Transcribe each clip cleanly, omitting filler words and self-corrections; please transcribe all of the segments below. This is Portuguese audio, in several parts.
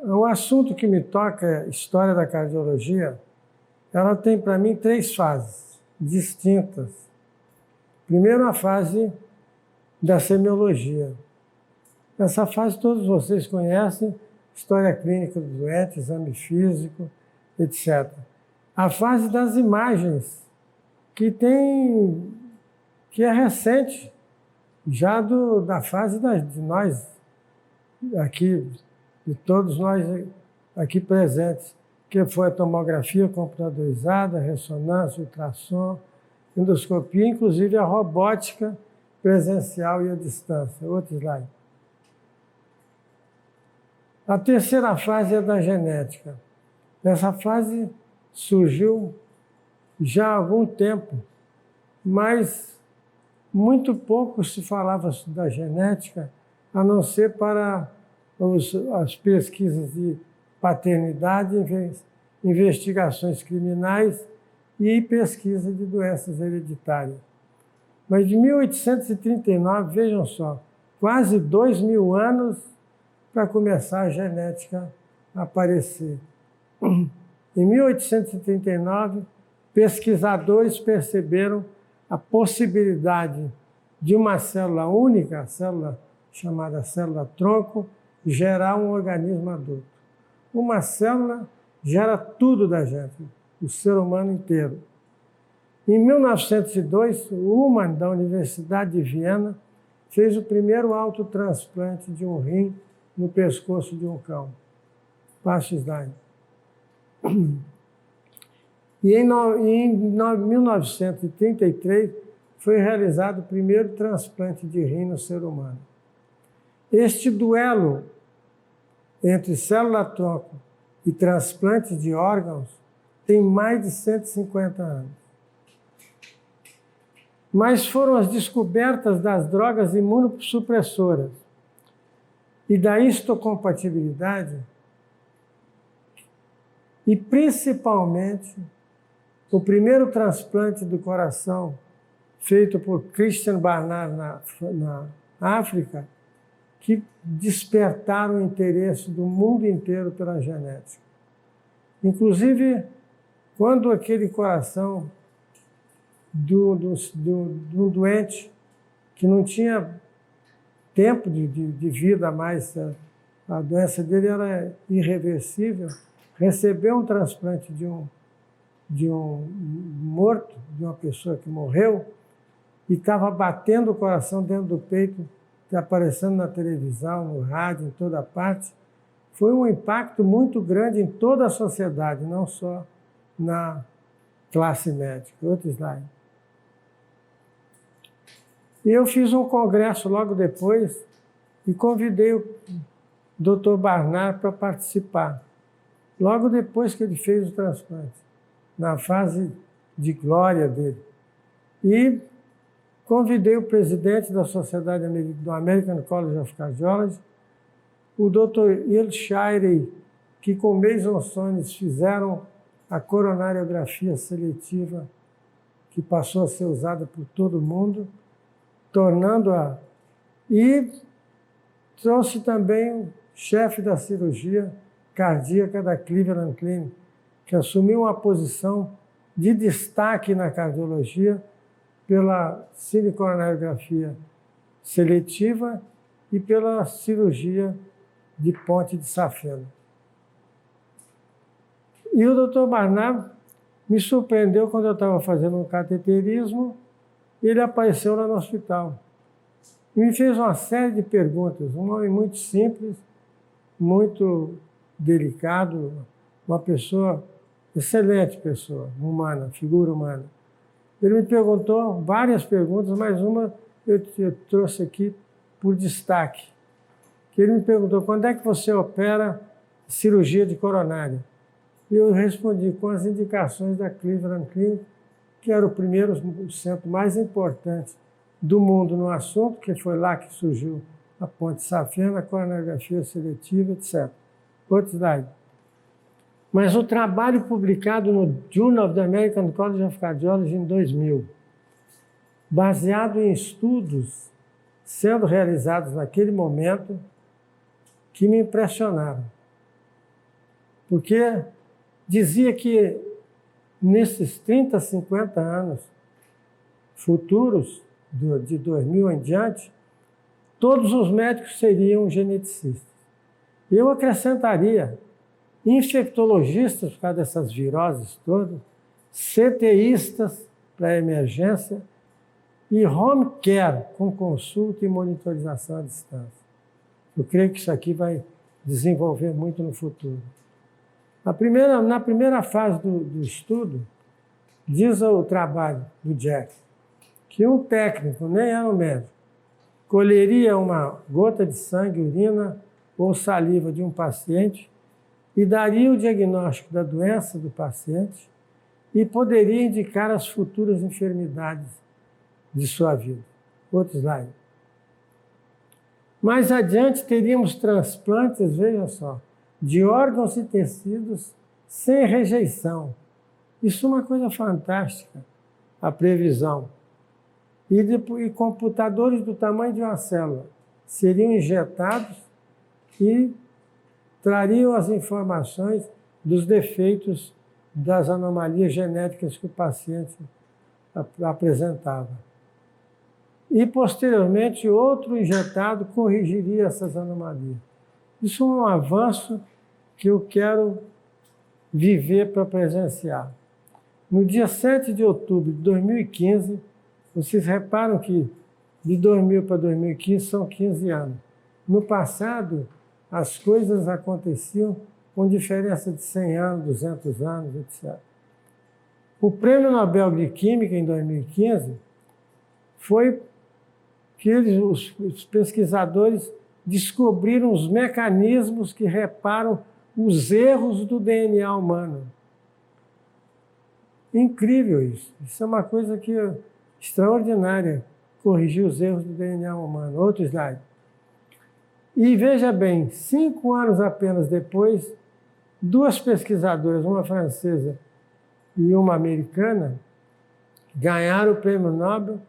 O assunto que me toca é a história da cardiologia. Ela tem, para mim, 3 fases distintas. Primeiro, a fase da semiologia. Essa fase todos vocês conhecem, história clínica do doente, exame físico, etc. A fase das imagens, que é recente, já da fase de nós, aqui, de todos nós aqui presentes, que foi a tomografia computadorizada, ressonância, ultrassom, endoscopia, inclusive a robótica presencial e à distância. Outro slide. A terceira fase é da genética. Essa fase surgiu já há algum tempo, mas muito pouco se falava da genética, a não ser para as pesquisas de paternidade, investigações criminais e pesquisa de doenças hereditárias. Mas de 1839, vejam só, quase 2000 anos para começar a genética a aparecer. Em 1839, pesquisadores perceberam a possibilidade de uma célula única, a célula chamada célula-tronco, gerar um organismo adulto. Uma célula gera tudo da gente, o ser humano inteiro. Em 1902, o Ullmann, da Universidade de Viena, fez o primeiro autotransplante de um rim no pescoço de um cão. Passa o slide. E em 1933 foi realizado o primeiro transplante de rim no ser humano. Este duelo entre célula-tronco e transplante de órgãos tem mais de 150 anos. Mas foram as descobertas das drogas imunossupressoras e da histocompatibilidade e, principalmente, o primeiro transplante do coração feito por Christian Barnard na África, que despertaram o interesse do mundo inteiro pela genética. Inclusive, quando aquele coração do doente que não tinha tempo de vida mais, a doença dele era irreversível, recebeu um transplante de um morto, de uma pessoa que morreu, e estava batendo o coração dentro do peito, aparecendo na televisão, no rádio, em toda parte. Foi um impacto muito grande em toda a sociedade, não só na classe médica. Outro slide. E eu fiz um congresso logo depois e convidei o Dr. Barnard para participar. Logo depois que ele fez o transplante, na fase de glória dele. E convidei o presidente da Sociedade do American College of Cardiology, o Dr. Wilshire, que com Mason Sones fizeram a coronariografia seletiva, que passou a ser usada por todo mundo, tornando-a... E trouxe também o chefe da cirurgia cardíaca da Cleveland Clinic, que assumiu uma posição de destaque na cardiologia pela cinecoronariografia seletiva e pela cirurgia de ponte de safena. E o Dr. Barnard me surpreendeu quando eu estava fazendo um cateterismo, ele apareceu lá no hospital e me fez uma série de perguntas. Um homem muito simples, muito delicado, uma pessoa, excelente pessoa, humana, figura humana. Ele me perguntou várias perguntas, mas uma eu trouxe aqui por destaque. Ele me perguntou, quando é que você opera cirurgia de coronária? E eu respondi com as indicações da Cleveland Clinic, que era o centro mais importante do mundo no assunto, que foi lá que surgiu a ponte safena, a coronariografia seletiva, etc. Outro slide. Mas o trabalho publicado no Journal of the American College of Cardiology em 2000, baseado em estudos sendo realizados naquele momento, que me impressionaram. porque dizia que nesses 30, 50 anos futuros, de 2000 em diante, todos os médicos seriam geneticistas. Eu acrescentaria infectologistas por causa dessas viroses todas, CTIstas para emergência e home care com consulta e monitorização à distância. Eu creio que isso aqui vai desenvolver muito no futuro. Na primeira fase do estudo, diz o trabalho do Jack, que um técnico, nem era um médico, colheria uma gota de sangue, urina ou saliva de um paciente e daria o diagnóstico da doença do paciente e poderia indicar as futuras enfermidades de sua vida. Outro slide. Mais adiante teríamos transplantes, veja só, de órgãos e tecidos sem rejeição. Isso é uma coisa fantástica, a previsão. E computadores do tamanho de uma célula seriam injetados e trariam as informações dos defeitos das anomalias genéticas que o paciente apresentava. E, posteriormente, outro injetado corrigiria essas anomalias. Isso é um avanço que eu quero viver para presenciar. No dia 7 de outubro de 2015, vocês reparam que de 2000 para 2015 são 15 anos. No passado, as coisas aconteciam com diferença de 100 anos, 200 anos, etc. O Prêmio Nobel de Química, em 2015, foi que os pesquisadores descobriram os mecanismos que reparam os erros do DNA humano. Incrível isso. Isso é uma coisa extraordinária, corrigir os erros do DNA humano. Outro slide. E veja bem, 5 anos apenas depois, 2 pesquisadoras, uma francesa e uma americana, ganharam o Prêmio Nobel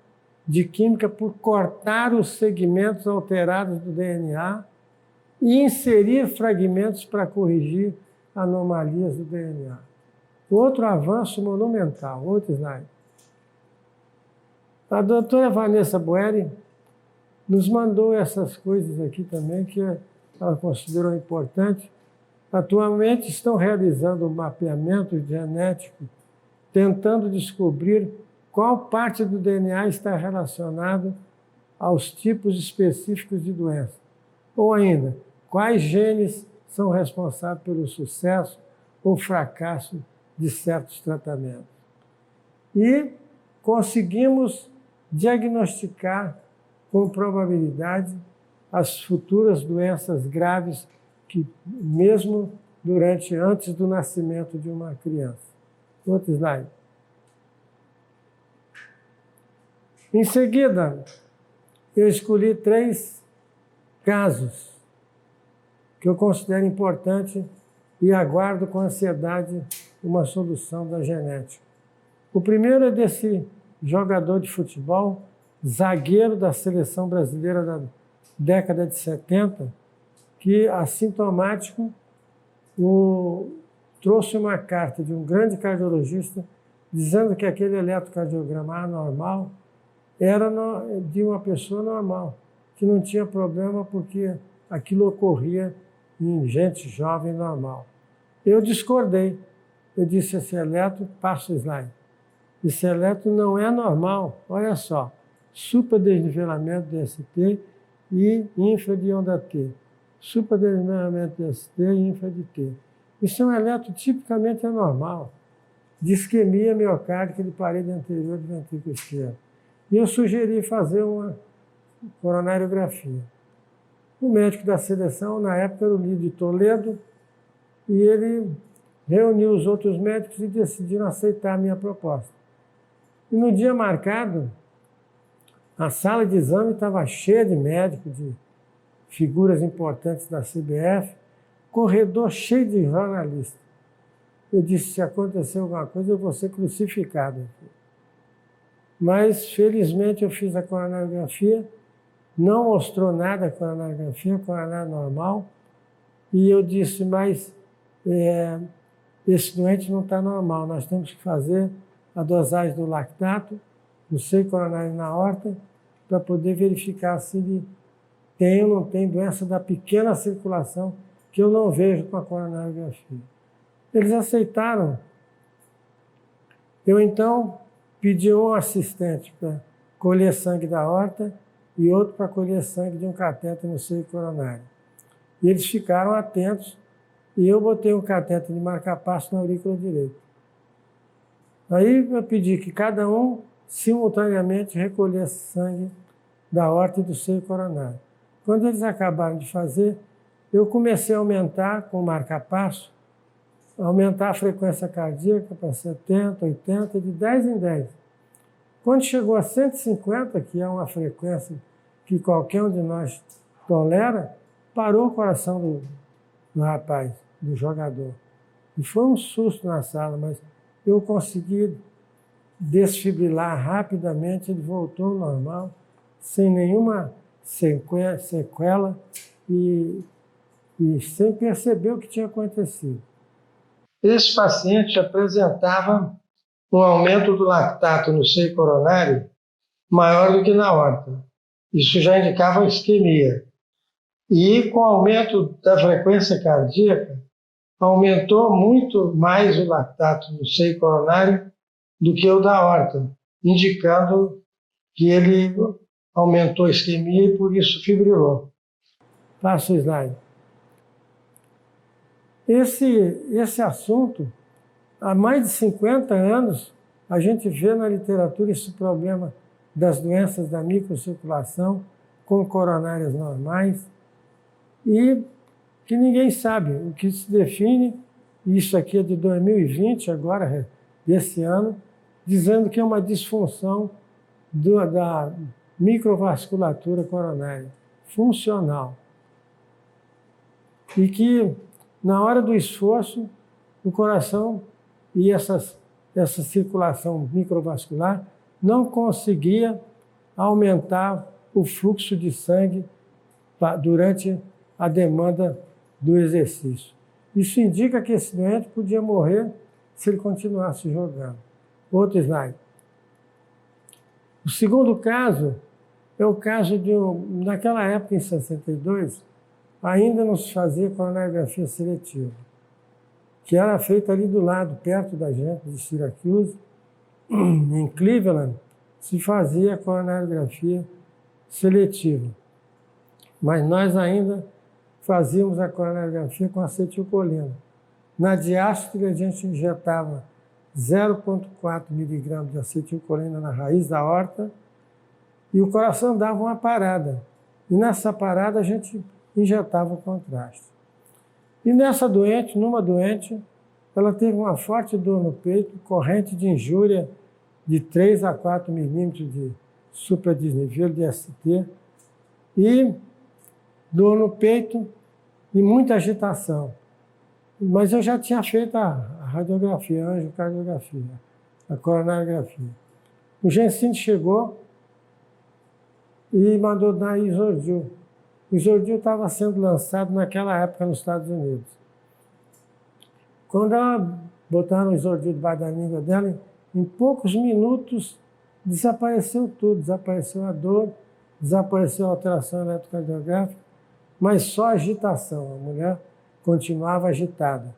de Química por cortar os segmentos alterados do DNA e inserir fragmentos para corrigir anomalias do DNA. Outro avanço monumental. Outro slide. A doutora Vanessa Boeri nos mandou essas coisas aqui também, que ela considerou importante. Atualmente estão realizando um mapeamento genético, tentando descobrir qual parte do DNA está relacionada aos tipos específicos de doença. Ou ainda, quais genes são responsáveis pelo sucesso ou fracasso de certos tratamentos. E conseguimos diagnosticar com probabilidade as futuras doenças graves que mesmo antes do nascimento de uma criança. Outro slide. Em seguida, eu escolhi 3 casos que eu considero importante e aguardo com ansiedade uma solução da genética. O primeiro é desse jogador de futebol, zagueiro da seleção brasileira da década de 70, que, assintomático, trouxe uma carta de um grande cardiologista dizendo que aquele eletrocardiograma anormal era de uma pessoa normal, que não tinha problema porque aquilo ocorria em gente jovem normal. Eu discordei. Eu disse, esse eletro, passa o slide. Esse eletro não é normal. Olha só, superdesnivelamento de ST e infra de onda T. Superdesnivelamento de ST e infra de T. Isso é um eletro tipicamente anormal, de isquemia miocárdica de parede anterior do ventrículo esquerdo. E eu sugeri fazer uma coronariografia. O médico da seleção, na época, era o Lídio de Toledo, e ele reuniu os outros médicos e decidiram aceitar a minha proposta. E no dia marcado, a sala de exame estava cheia de médicos, de figuras importantes da CBF, corredor cheio de jornalistas. Eu disse, se acontecer alguma coisa, eu vou ser crucificado aqui. Mas, felizmente, eu fiz a coronariografia, não mostrou nada a coronariografia, coronária normal, e eu disse, mas esse doente não está normal. Nós temos que fazer a dosagem do lactato no seio coronário e na aorta para poder verificar se ele tem ou não tem doença da pequena circulação que eu não vejo com a coronariografia. Eles aceitaram. Eu, então, pedi um assistente para colher sangue da aorta e outro para colher sangue de um catéter no seio coronário. E eles ficaram atentos e eu botei um catéter de marca-passo na aurícula direita. Aí eu pedi que cada um simultaneamente recolhesse sangue da aorta e do seio coronário. Quando eles acabaram de fazer, eu comecei a aumentar com o marca-passo, aumentar a frequência cardíaca para 70, 80, de 10 em 10. Quando chegou a 150, que é uma frequência que qualquer um de nós tolera, parou o coração do rapaz, do jogador. E foi um susto na sala, mas eu consegui desfibrilar rapidamente, ele voltou ao normal, sem nenhuma sequela e sem perceber o que tinha acontecido. Esse paciente apresentava um aumento do lactato no seio coronário maior do que na aorta. Isso já indicava isquemia. E com o aumento da frequência cardíaca, aumentou muito mais o lactato no seio coronário do que o da aorta, indicando que ele aumentou a isquemia e por isso fibrilou. Passa o slide. Esse assunto, há mais de 50 anos, a gente vê na literatura esse problema das doenças da microcirculação com coronárias normais e que ninguém sabe. O que se define, isso aqui é de 2020, agora desse ano, dizendo que é uma disfunção da microvasculatura coronária funcional. E que, na hora do esforço, o coração e essa circulação microvascular não conseguia aumentar o fluxo de sangue durante a demanda do exercício. Isso indica que esse doente podia morrer se ele continuasse jogando. Outro slide. O segundo caso é o caso de naquela época, em 62, ainda não se fazia coronariografia seletiva, que era feita ali do lado, perto da gente, de Syracuse, em Cleveland, se fazia coronariografia seletiva. Mas nós ainda fazíamos a coronariografia com acetilcolina. Na diástole, a gente injetava 0,4 miligramas de acetilcolina na raiz da aorta e o coração dava uma parada. E nessa parada, a gente injetava o contraste. E numa doente, ela teve uma forte dor no peito, corrente de injúria de 3 a 4 milímetros de supradesnível de ST, e dor no peito e muita agitação. Mas eu já tinha feito a radiografia, a angiocardiografia, a coronariografia. O Gensini chegou e mandou dar Isordil. O Isordil estava sendo lançado naquela época nos Estados Unidos. Quando ela botaram o Isordil debaixo da língua dela, em poucos minutos desapareceu tudo. Desapareceu a dor, desapareceu a alteração eletrocardiográfica, mas só agitação. A mulher continuava agitada.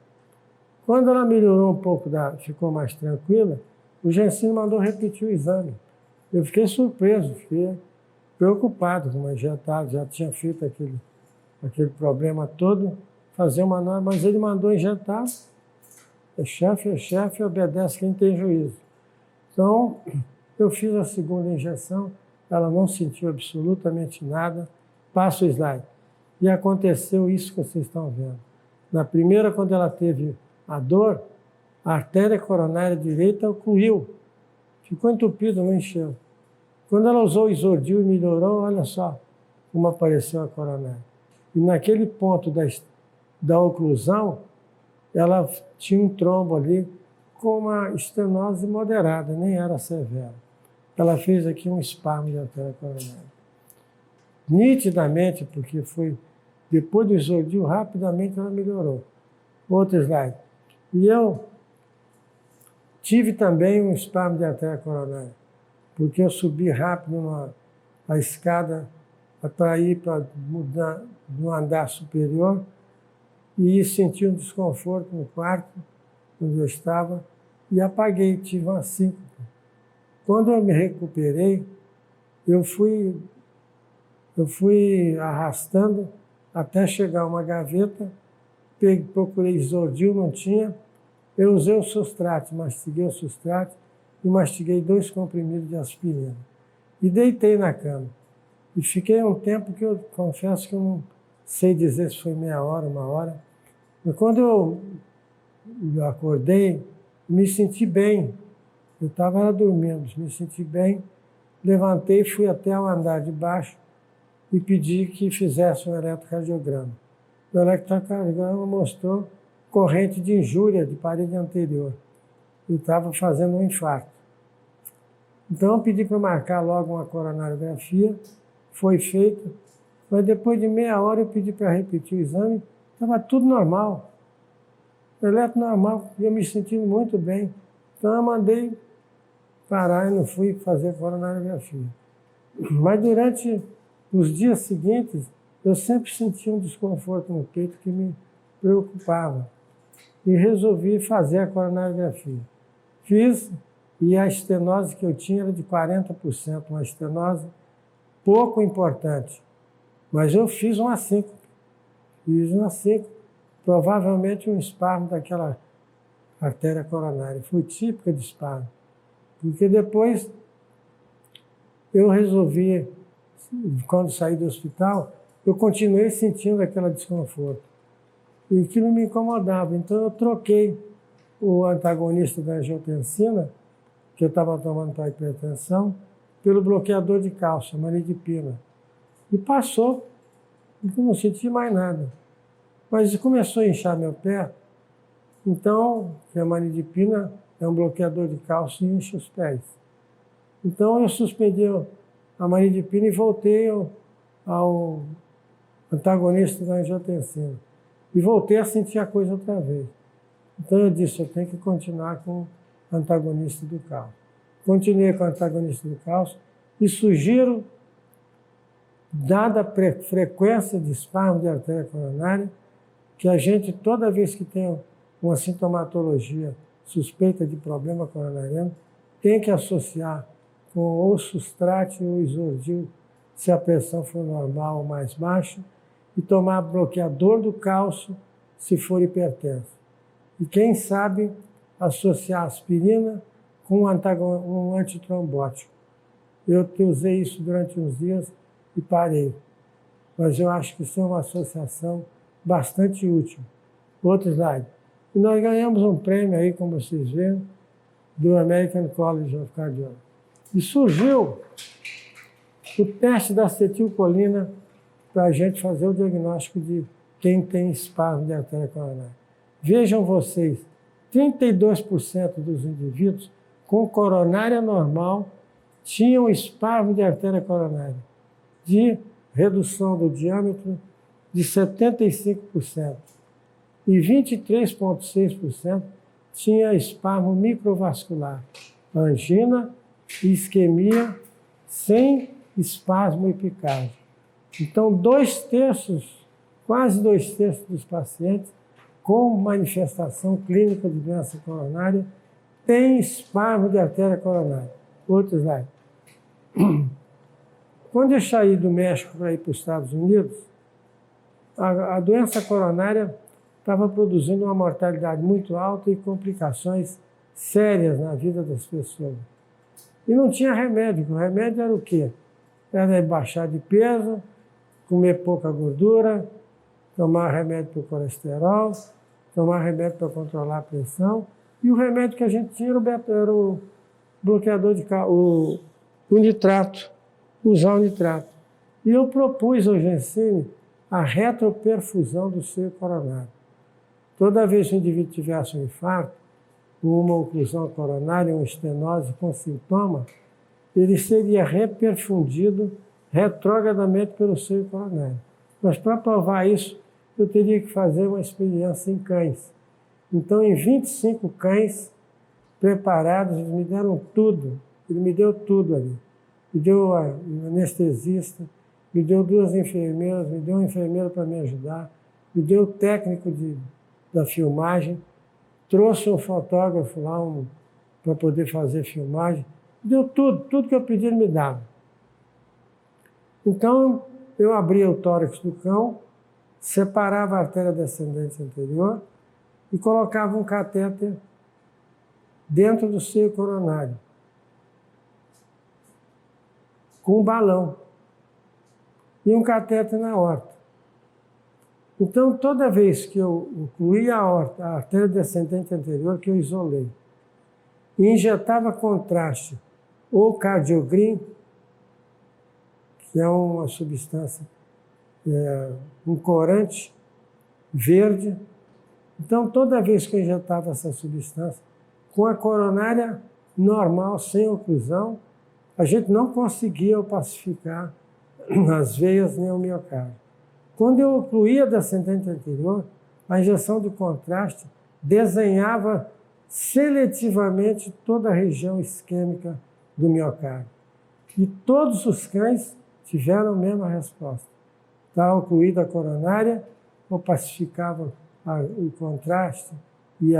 Quando ela melhorou um pouco, ficou mais tranquila, o Gensini mandou repetir o exame. Eu fiquei surpreso, fiquei preocupado com uma injetada, já tinha feito aquele problema todo, fazer uma nova, mas ele mandou injetar. É chefe, obedece quem tem juízo. Então, eu fiz a segunda injeção, ela não sentiu absolutamente nada. Passa o slide. E aconteceu isso que vocês estão vendo. Na primeira, quando ela teve a dor, a artéria coronária direita ocluiu. Ficou entupida, não encheu. Quando ela usou o Isordil e melhorou, olha só como apareceu a coronária. E naquele ponto da oclusão, ela tinha um trombo ali com uma estenose moderada, nem era severa. Ela fez aqui um espasmo de artéria coronária. Nitidamente, porque foi depois do Isordil, rapidamente ela melhorou. Outro slide. E eu tive também um espasmo de artéria coronária, porque eu subi rápido a escada para ir para mudar no andar superior e senti um desconforto no quarto onde eu estava e apaguei, tive uma síncope. Quando eu me recuperei, eu fui arrastando até chegar a uma gaveta, procurei Isordil, não tinha. Eu usei o Sustrate, mastiguei o Sustrate e mastiguei 2 comprimidos de aspirina. E deitei na cama. E fiquei um tempo que eu confesso que eu não sei dizer se foi meia hora, 1 hora. Mas quando eu acordei, me senti bem. Eu estava dormindo, me senti bem. Levantei, fui até o andar de baixo e pedi que fizesse um eletrocardiograma. O eletrocardiograma mostrou corrente de injúria de parede anterior. Eu estava fazendo um infarto. Então eu pedi para marcar logo uma coronariografia, foi feito, mas depois de meia hora eu pedi para repetir o exame, estava tudo normal. Eletro normal, e eu me sentindo muito bem. Então eu mandei parar e não fui fazer coronariografia. Mas durante os dias seguintes, eu sempre sentia um desconforto no peito que me preocupava. E resolvi fazer a coronariografia. Fiz, e a estenose que eu tinha era de 40%, uma estenose pouco importante. Mas eu fiz uma síncope. Provavelmente um espasmo daquela artéria coronária. Foi típica de espasmo. Porque depois eu resolvi, quando saí do hospital, eu continuei sentindo aquele desconforto. E aquilo me incomodava. Então eu troquei o antagonista da angiotensina, que eu estava tomando para hipertensão, pelo bloqueador de cálcio, a manidipina. E passou, eu não senti mais nada. Mas começou a inchar meu pé, então, a manidipina é um bloqueador de cálcio e incha os pés. Então eu suspendi a manidipina e voltei ao antagonista da angiotensina. E voltei a sentir a coisa outra vez. Então eu disse, eu tenho que continuar com o antagonista do cálcio. Continuei com o antagonista do cálcio e sugiro, dada a frequência de espasmo de artéria coronária, que a gente, toda vez que tem uma sintomatologia suspeita de problema coronariano, tem que associar com ou Sustrate ou Isordil, se a pressão for normal ou mais baixa, e tomar bloqueador do cálcio se for hipertenso. E quem sabe associar aspirina com um antitrombótico. Eu usei isso durante uns dias e parei. Mas eu acho que isso é uma associação bastante útil. Outro slide. E nós ganhamos um prêmio aí, como vocês veem, do American College of Cardiology. E surgiu o teste da acetilcolina para a gente fazer o diagnóstico de quem tem espasmo de artéria coronária. Vejam vocês, 32% dos indivíduos com coronária normal tinham espasmo de artéria coronária, de redução do diâmetro de 75%. E 23,6% tinha espasmo microvascular, angina e isquemia sem espasmo epicárdico. Então, 2/3, quase 2/3 dos pacientes com manifestação clínica de doença coronária têm espasmo de artéria coronária. Outro slide. Quando eu saí do México para ir para os Estados Unidos, a doença coronária estava produzindo uma mortalidade muito alta e complicações sérias na vida das pessoas. E não tinha remédio. O remédio era o quê? Era baixar de peso, comer pouca gordura, tomar remédio para o colesterol, tomar remédio para controlar a pressão. E o remédio que a gente tinha era o bloqueador de cálcio, o nitrato, usar o nitrato. E eu propus ao Gensini a retroperfusão do seio coronário. Toda vez que o indivíduo tivesse um infarto, uma oclusão coronária, uma estenose com sintoma, ele seria reperfundido retrogradamente pelo seio coronário. Mas para provar isso, eu teria que fazer uma experiência em cães. Então, em 25 cães preparados, eles me deram tudo. Ele me deu tudo ali. Me deu um anestesista, me deu 2 enfermeiras, me deu um enfermeiro para me ajudar, me deu o técnico da filmagem, trouxe um fotógrafo lá para poder fazer filmagem. Me deu tudo que eu pedi ele me dava. Então, eu abria o tórax do cão, separava a artéria descendente anterior e colocava um catéter dentro do seio coronário, com um balão e um catéter na aorta. Então, toda vez que eu incluía a aorta, a artéria descendente anterior, que eu isolei, e injetava contraste ou cardiogreen, que é uma substância, um corante verde. Então, toda vez que eu injetava essa substância, com a coronária normal, sem oclusão, a gente não conseguia opacificar as veias nem o miocárdio. Quando eu ocluía a descendente anterior, a injeção de contraste desenhava seletivamente toda a região isquêmica do miocárdio. E todos os cães tiveram a mesma resposta. Está ocluída a coronária, opacificava o contraste e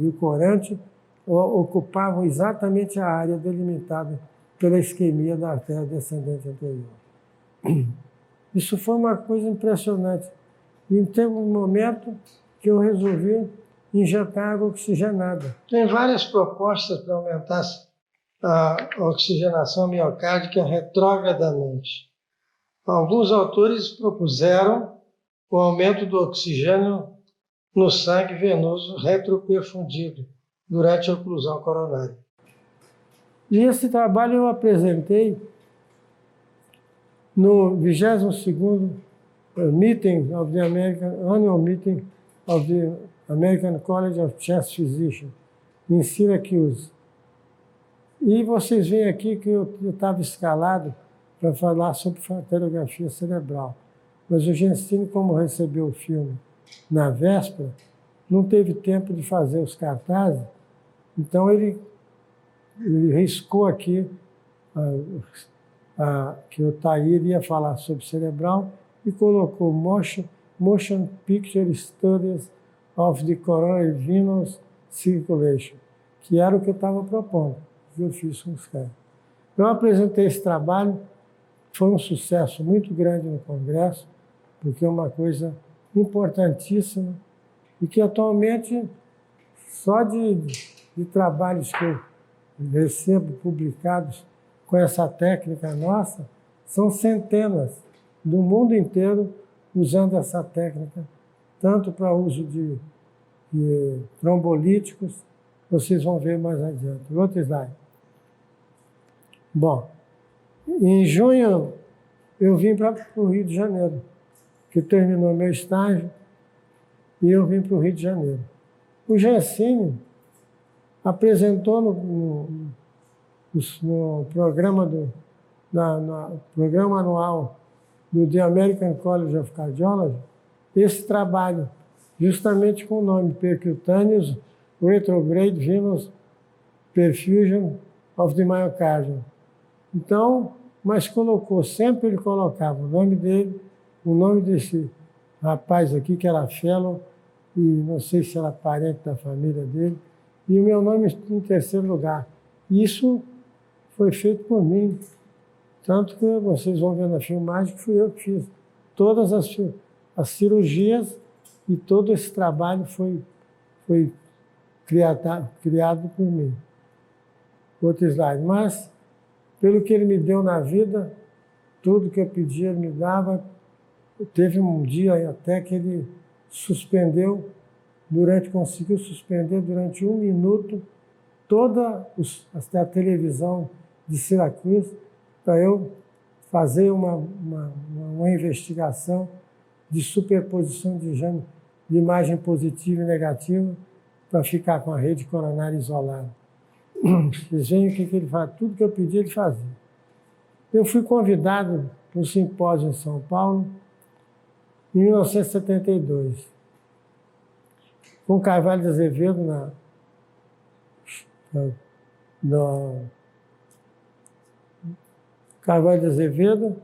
o corante ocupavam exatamente a área delimitada pela isquemia da artéria descendente anterior. Isso foi uma coisa impressionante. E teve um momento que eu resolvi injetar água oxigenada. Tem várias propostas para aumentar a oxigenação miocárdica retrógradamente. Alguns autores propuseram o aumento do oxigênio no sangue venoso retroperfundido durante a oclusão coronária. E esse trabalho eu apresentei no 22º Meeting of the Annual Meeting of the American College of Chest Physicians, em Syracuse. E vocês veem aqui que eu estava escalado para falar sobre fraterografia cerebral. Mas o Gensini, como recebeu o filme na véspera, não teve tempo de fazer os cartazes, então ele riscou aqui que o Tair ia falar sobre cerebral e colocou Motion Picture Studies of the Coronary Venous Circulation, que era o que eu estava propondo, que eu fiz com os caras. Eu apresentei esse trabalho, foi um sucesso muito grande no Congresso, porque é uma coisa importantíssima e que atualmente, só de trabalhos que eu recebo publicados com essa técnica nossa, são centenas do mundo inteiro usando essa técnica, tanto para uso de trombolíticos, vocês vão ver mais adiante. Outro slide. Bom, em junho eu vim para o Rio de Janeiro, que terminou meu estágio, e eu vim para o Rio de Janeiro. O Gensini apresentou no programa, programa anual do The American College of Cardiology esse trabalho, justamente com o nome Percutaneous Retrograde Venous Perfusion of the Myocardium. Então, mas sempre ele colocava o nome dele, o nome desse rapaz aqui, que era fellow, e não sei se era parente da família dele, e o meu nome em terceiro lugar. Isso foi feito por mim, tanto que vocês vão ver na filmagem que fui eu que fiz. Todas as cirurgias e todo esse trabalho foi criado por mim. Outro slide. Mas, pelo que ele me deu na vida, tudo que eu pedia ele me dava. Teve um dia até que ele conseguiu suspender durante 1 minuto toda a televisão de Syracuse para eu fazer uma investigação de superposição de imagem positiva e negativa para ficar com a rede coronária isolada. Vocês veem o que ele faz, tudo que eu pedi ele fazia. Eu fui convidado para um simpósio em São Paulo em 1972. com Carvalho de Azevedo Carvalho de Azevedo,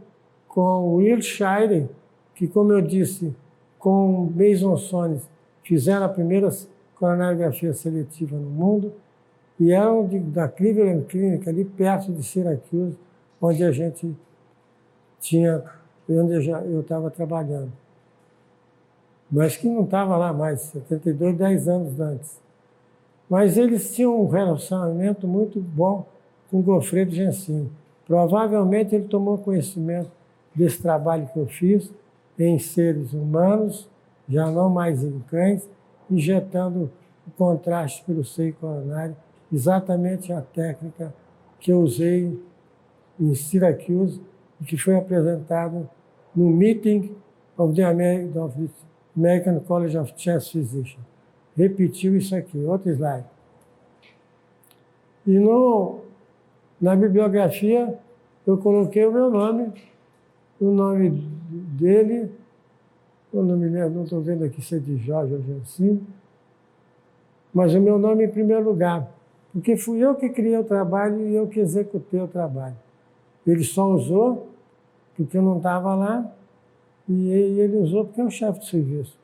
com Wilshire, que, como eu disse, com Mason Sones, fizeram a primeira coronariografia seletiva no mundo, e eram da Cleveland Clinic, ali perto de Syracuse, onde a gente tinha, onde eu estava trabalhando. Mas que não estava lá mais, 72, 10 anos antes. Mas eles tinham um relacionamento muito bom com Goffredo Gensini. Provavelmente ele tomou conhecimento desse trabalho que eu fiz em seres humanos, já não mais em cães, injetando o contraste pelo seio coronário, exatamente a técnica que eu usei em Syracuse e que foi apresentado no Meeting of the American College of Chest Physicians. Repetiu isso aqui, outro slide. E na bibliografia eu coloquei o meu nome, o nome dele, eu não me lembro, não estou vendo aqui se é de Jorge ou Gensini, mas o meu nome em primeiro lugar, porque fui eu que criei o trabalho e eu que executei o trabalho. Ele só usou porque eu não estava lá, e ele usou porque é o chefe de serviço.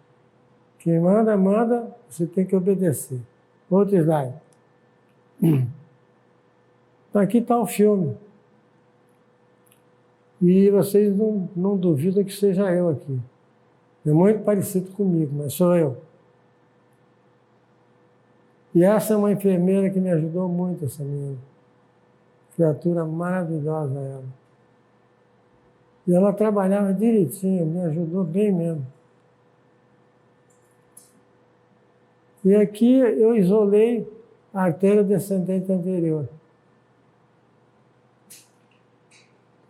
Quem manda, manda, você tem que obedecer. Outro slide. Então, aqui está o filme. E vocês não duvidam que seja eu aqui. É muito parecido comigo, mas sou eu. E essa é uma enfermeira que me ajudou muito, essa menina. Criatura maravilhosa ela. E ela trabalhava direitinho, me ajudou bem mesmo. E aqui eu isolei a artéria descendente anterior.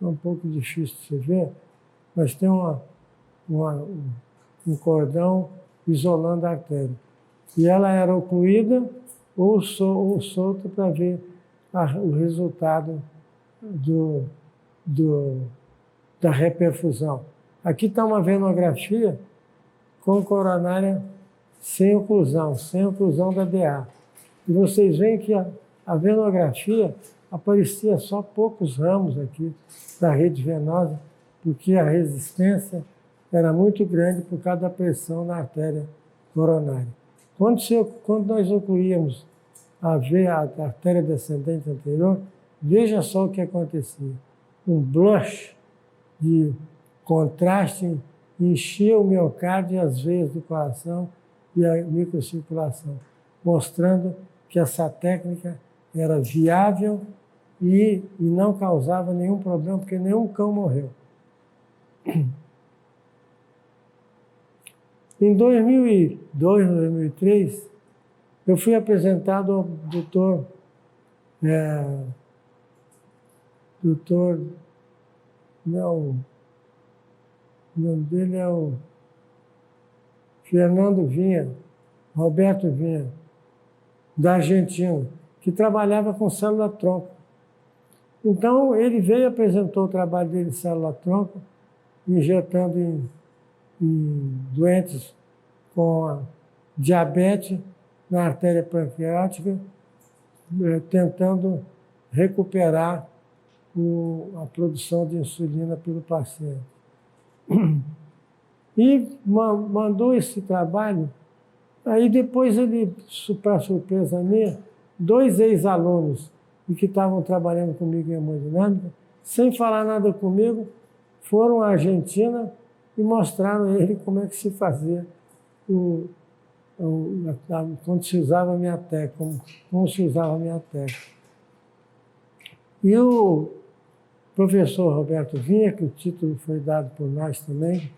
É um pouco difícil de você ver, mas tem um cordão isolando a artéria. E ela era ocluída ou solta para ver o resultado da reperfusão. Aqui está uma venografia com coronária sem oclusão da DA. E vocês veem que a venografia aparecia só poucos ramos aqui da rede venosa, porque a resistência era muito grande por causa da pressão na artéria coronária. Quando nós ocluíamos a artéria descendente anterior, veja só o que acontecia. Um blush de contraste enchia o miocárdio e as veias do coração e a microcirculação, mostrando que essa técnica era viável e não causava nenhum problema, porque nenhum cão morreu. Em 2002, 2003, eu fui apresentado ao doutor o nome dele é o Fernando Vinha, Roberto Vinha, da Argentina, que trabalhava com célula-tronco. Então, ele veio e apresentou o trabalho dele em célula-tronco, injetando em doentes com diabetes na artéria pancreática, tentando recuperar a produção de insulina pelo paciente. E mandou esse trabalho. Aí depois ele, para surpresa minha, 2 ex-alunos que estavam trabalhando comigo em hemodinâmica, sem falar nada comigo, foram à Argentina e mostraram a ele como é que se fazia quando se usava a minha técnica, como se usava a minha técnica. E o professor Roberto Vinha, que o título foi dado por nós também,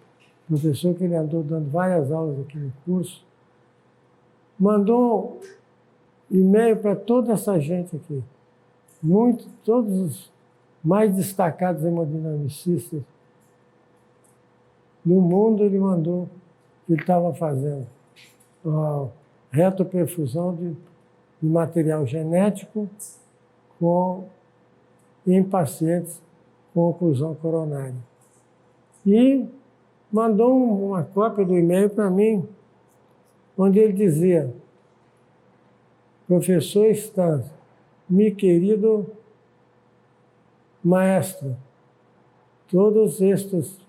professor que ele andou dando várias aulas aqui no curso, mandou e-mail para toda essa gente aqui. Todos os mais destacados hemodinamicistas do mundo, ele mandou que ele estava fazendo retoperfusão de material genético em pacientes com oclusão coronária. E mandou uma cópia do e-mail para mim, onde ele dizia: professor Stan, meu querido maestro, todos estes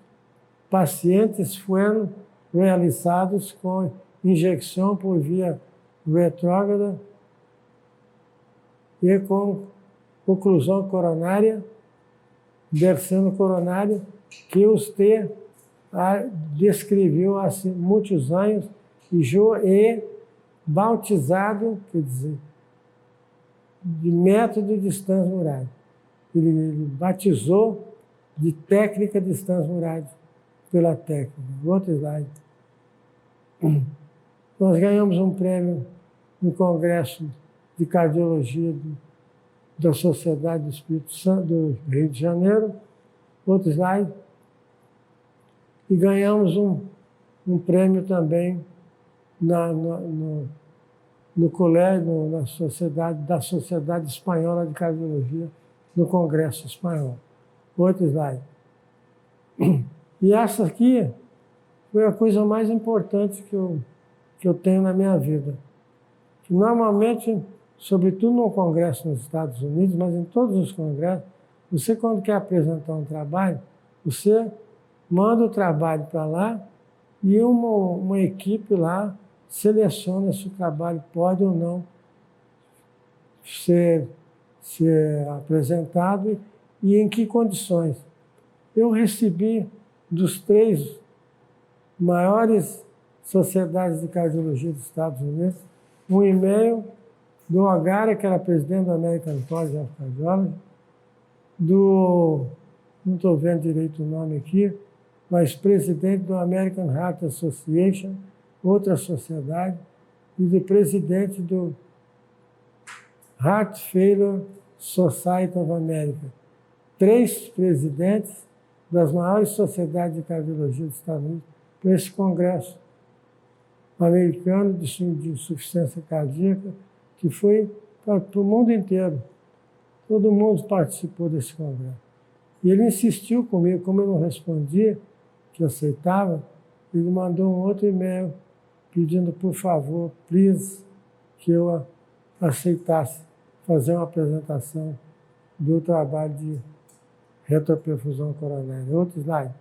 pacientes foram realizados com injeção por via retrógrada e com oclusão coronária, versão coronária, que você descreveu há muitos anos e bautizado, quer dizer, de método de Stan Murad. Ele batizou de técnica de Stan Murad pela técnica. Outro slide. Nós ganhamos um prêmio no Congresso de Cardiologia da Sociedade do Espírito Santo do Rio de Janeiro. Outro slide. E ganhamos um prêmio também no colégio, na sociedade, da Sociedade Espanhola de Cardiologia, no Congresso Espanhol. Outro slide. E essa aqui foi a coisa mais importante que eu tenho na minha vida. Que normalmente, sobretudo no Congresso nos Estados Unidos, mas em todos os congressos, você, quando quer apresentar um trabalho, você manda o trabalho para lá e uma equipe lá seleciona se o trabalho pode ou não ser apresentado e em que condições. Eu recebi dos 3 maiores sociedades de cardiologia dos Estados Unidos um e-mail do O'Gara, que era presidente da American College of Cardiology, não estou vendo direito o nome aqui, mas presidente do American Heart Association, outra sociedade, e do presidente do Heart Failure Society of America. 3 presidentes das maiores sociedades de cardiologia dos Estados Unidos para esse congresso americano de insuficiência cardíaca, que foi para o mundo inteiro. Todo mundo participou desse congresso. E ele insistiu comigo, como eu não respondia, que eu aceitava, ele mandou um outro e-mail pedindo, por favor, please, que eu aceitasse fazer uma apresentação do trabalho de retroperfusão coronária. Outro slide.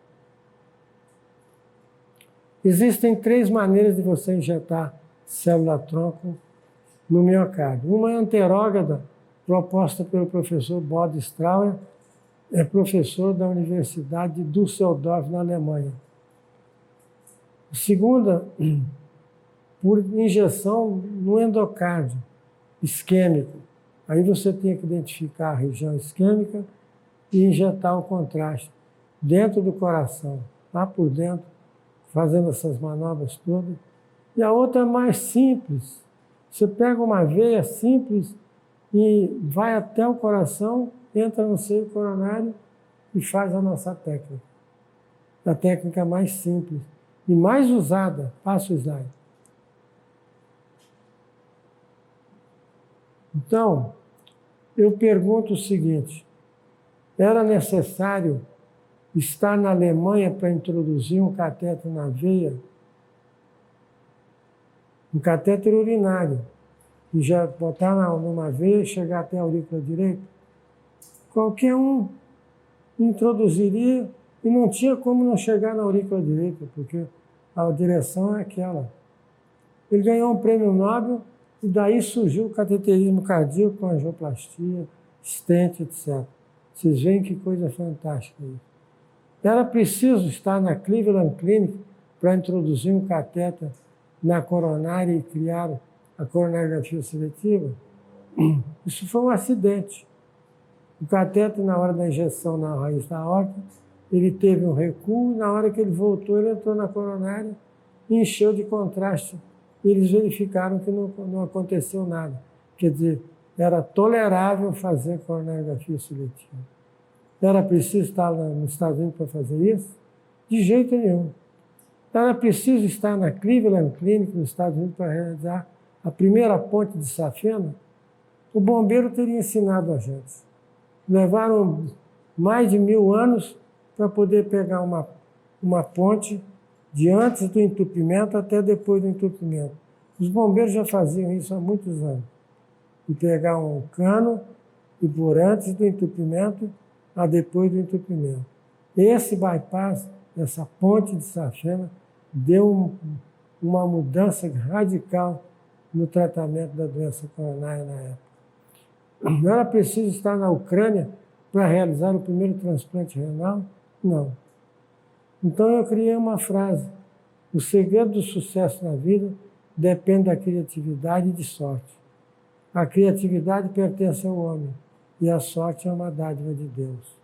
Existem 3 maneiras de você injetar célula-tronco no miocárdio. Uma é anterógrada, proposta pelo professor Bodo Strauer, é professor da Universidade de Düsseldorf, na Alemanha. A segunda, por injeção no endocárdio, isquêmico. Aí você tem que identificar a região isquêmica e injetar o contraste dentro do coração, lá por dentro, fazendo essas manobras todas. E a outra é mais simples. Você pega uma veia simples e vai até o coração, entra no seio coronário e faz a nossa técnica. A técnica mais simples e mais usada. Passa o slide. Então, eu pergunto o seguinte: era necessário estar na Alemanha para introduzir um catéter na veia? Um catéter urinário, e já botar numa veia e chegar até a aurícula direita? Qualquer um introduziria e não tinha como não chegar na aurícula direita, porque a direção é aquela. Ele ganhou um prêmio Nobel e daí surgiu o cateterismo cardíaco com angioplastia, stent, etc. Vocês veem que coisa fantástica isso. Era preciso estar na Cleveland Clinic para introduzir um catéter na coronária e criar a coronariografia seletiva? Isso foi um acidente. O catéter, na hora da injeção na raiz da aorta, ele teve um recuo e na hora que ele voltou, ele entrou na coronária e encheu de contraste. E eles verificaram que não aconteceu nada. Quer dizer, era tolerável fazer coronariografia seletiva. Era preciso estar nos Estados Unidos para fazer isso? De jeito nenhum. Era preciso estar na Cleveland Clinic, nos Estados Unidos, para realizar a primeira ponte de safena? O bombeiro teria ensinado a gente. Levaram mais de 1000 anos para poder pegar uma ponte de antes do entupimento até depois do entupimento. Os bombeiros já faziam isso há muitos anos. E pegar um cano e por antes do entupimento a depois do entupimento. Esse bypass, essa ponte de safena, deu uma mudança radical no tratamento da doença coronária na época. Não era preciso estar na Ucrânia para realizar o primeiro transplante renal? Não. Então eu criei uma frase: o segredo do sucesso na vida depende da criatividade e de sorte. A criatividade pertence ao homem e a sorte é uma dádiva de Deus.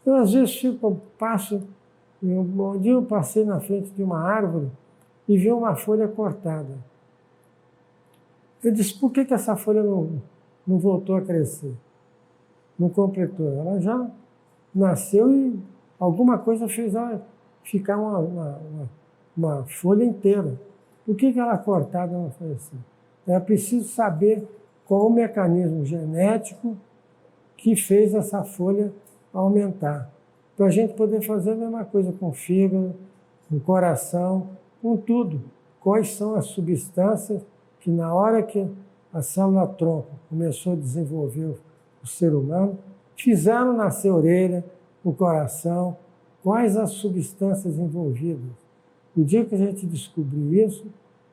Eu às vezes um dia eu passei na frente de uma árvore e vi uma folha cortada. Eu disse, por que essa folha não voltou a crescer? Não completou. Ela já nasceu e alguma coisa fez ela ficar uma folha inteira. Por que ela cortada não foi assim? É preciso saber qual o mecanismo genético que fez essa folha aumentar. Para a gente poder fazer a mesma coisa com o fígado, com o coração, com tudo. Quais são as substâncias que na hora que a célula-tronco começou a desenvolver o ser humano, fizeram nascer a orelha, o coração, quais as substâncias envolvidas. No dia que a gente descobrir isso,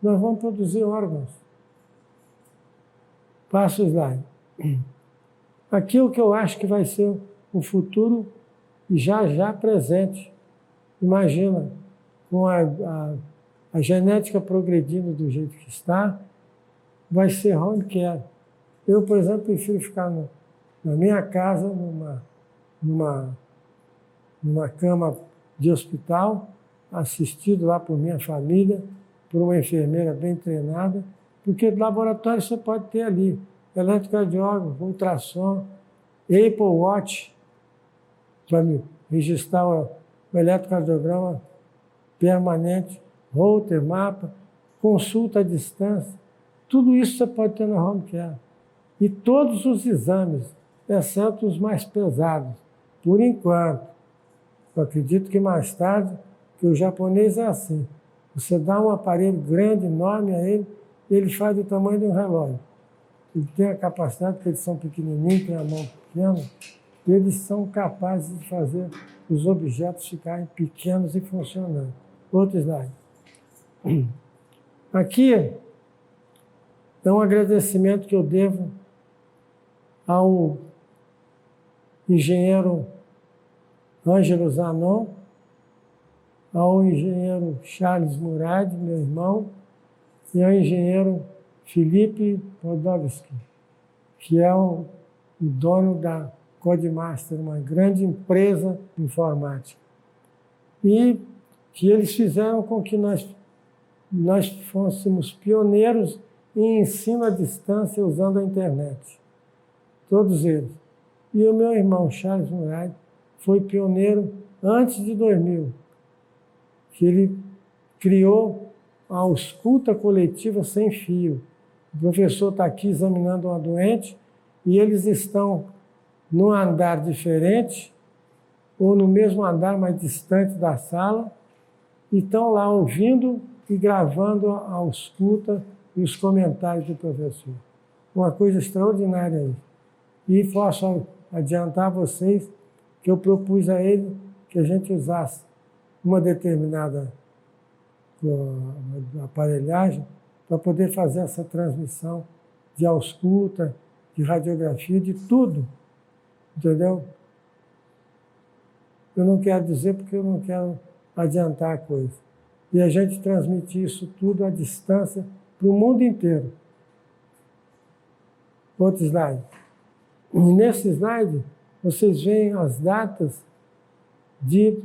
nós vamos produzir órgãos. Passa o slide. Aqui é o que eu acho que vai ser o futuro e já presente. Imagina, com a genética progredindo do jeito que está, vai ser home care. Eu, por exemplo, prefiro ficar na minha casa, numa cama de hospital, assistido lá por minha família, por uma enfermeira bem treinada, porque laboratório você pode ter ali, eletrocardiógrafo, ultrassom, Apple Watch, para me registrar o eletrocardiograma permanente, router, mapa, consulta à distância, tudo isso você pode ter na home care. E todos os exames, exceto os mais pesados, por enquanto. Eu acredito que mais tarde, que o japonês é assim, você dá um aparelho grande, enorme a ele, ele faz do tamanho de um relógio. Ele tem a capacidade, porque eles são pequenininhos, têm a mão pequena, eles são capazes de fazer os objetos ficarem pequenos e funcionando. Outro slide. Aqui é um agradecimento que eu devo ao engenheiro Ângelo Zanon, ao engenheiro Charles Murad, meu irmão, e ao engenheiro Felipe Podolsky, que é o dono da Codemaster, uma grande empresa de informática. E que eles fizeram com que nós fôssemos pioneiros em ensino à distância usando a internet. Todos eles. E o meu irmão Charles Murad foi pioneiro antes de 2000, que ele criou a ausculta coletiva sem fio. O professor está aqui examinando uma doente e eles estão num andar diferente ou no mesmo andar, mais distante da sala, e estão lá ouvindo e gravando a ausculta e os comentários do professor. Uma coisa extraordinária aí. E posso adiantar a vocês que eu propus a ele que a gente usasse uma determinada aparelhagem para poder fazer essa transmissão de ausculta, de radiografia, de tudo, entendeu? Eu não quero dizer porque eu não quero adiantar a coisa. E a gente transmite isso tudo à distância para o mundo inteiro. Outro slide. E nesse slide, vocês veem as datas de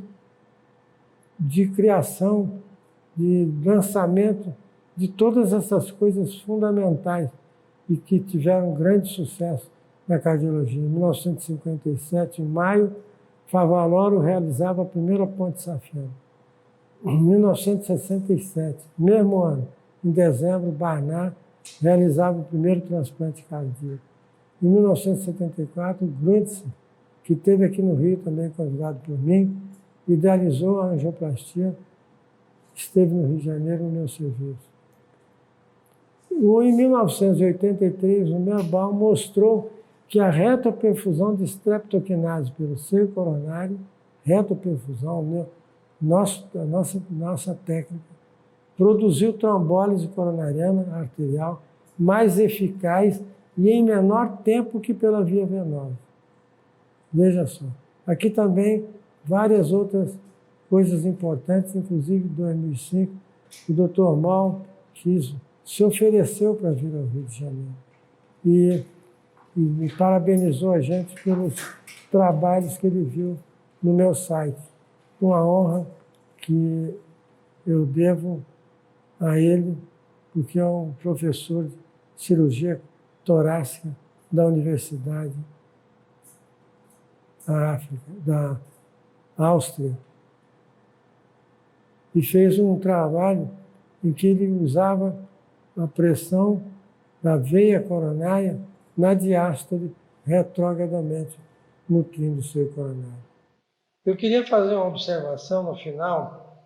criação, de lançamento de todas essas coisas fundamentais e que tiveram grande sucesso na cardiologia. Em 1957, em maio, Favaloro realizava a primeira ponte safena. Em 1967, mesmo ano, em dezembro, Barnard realizava o primeiro transplante cardíaco. Em 1974, Grütze, que esteve aqui no Rio também, convidado por mim, idealizou a angioplastia, esteve no Rio de Janeiro no meu serviço. Em 1983, o Merbaum mostrou que a retoperfusão de streptokinase pelo seio coronário, retoperfusão, né, nossa técnica, produziu trombólise coronariana arterial mais eficaz e em menor tempo que pela via venosa. Veja só. Aqui também várias outras coisas importantes, inclusive em 2005, o Dr. Mal se ofereceu para vir ao Rio de Janeiro e me parabenizou a gente pelos trabalhos que ele viu no meu site. Uma honra que eu devo a ele, porque é um professor de cirurgia torácica da Universidade da Áustria, e fez um trabalho em que ele usava a pressão da veia coronária na diástole retrógradamente, nutrindo o seio coronário. Eu queria fazer uma observação no final,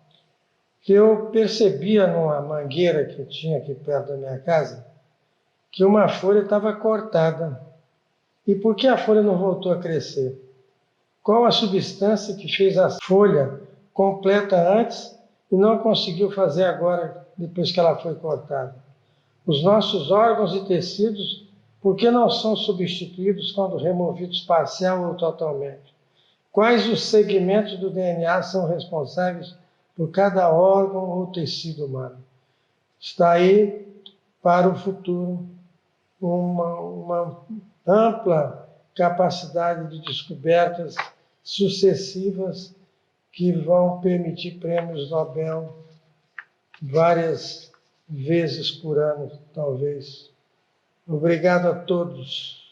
que eu percebia numa mangueira que tinha aqui perto da minha casa, que uma folha estava cortada. E por que a folha não voltou a crescer? Qual a substância que fez a folha completa antes e não conseguiu fazer agora, depois que ela foi cortada? Os nossos órgãos e tecidos, por que não são substituídos quando removidos parcial ou totalmente? Quais os segmentos do DNA são responsáveis por cada órgão ou tecido humano? Está aí para o futuro uma ampla capacidade de descobertas sucessivas que vão permitir prêmios Nobel várias vezes por ano, talvez. Obrigado a todos.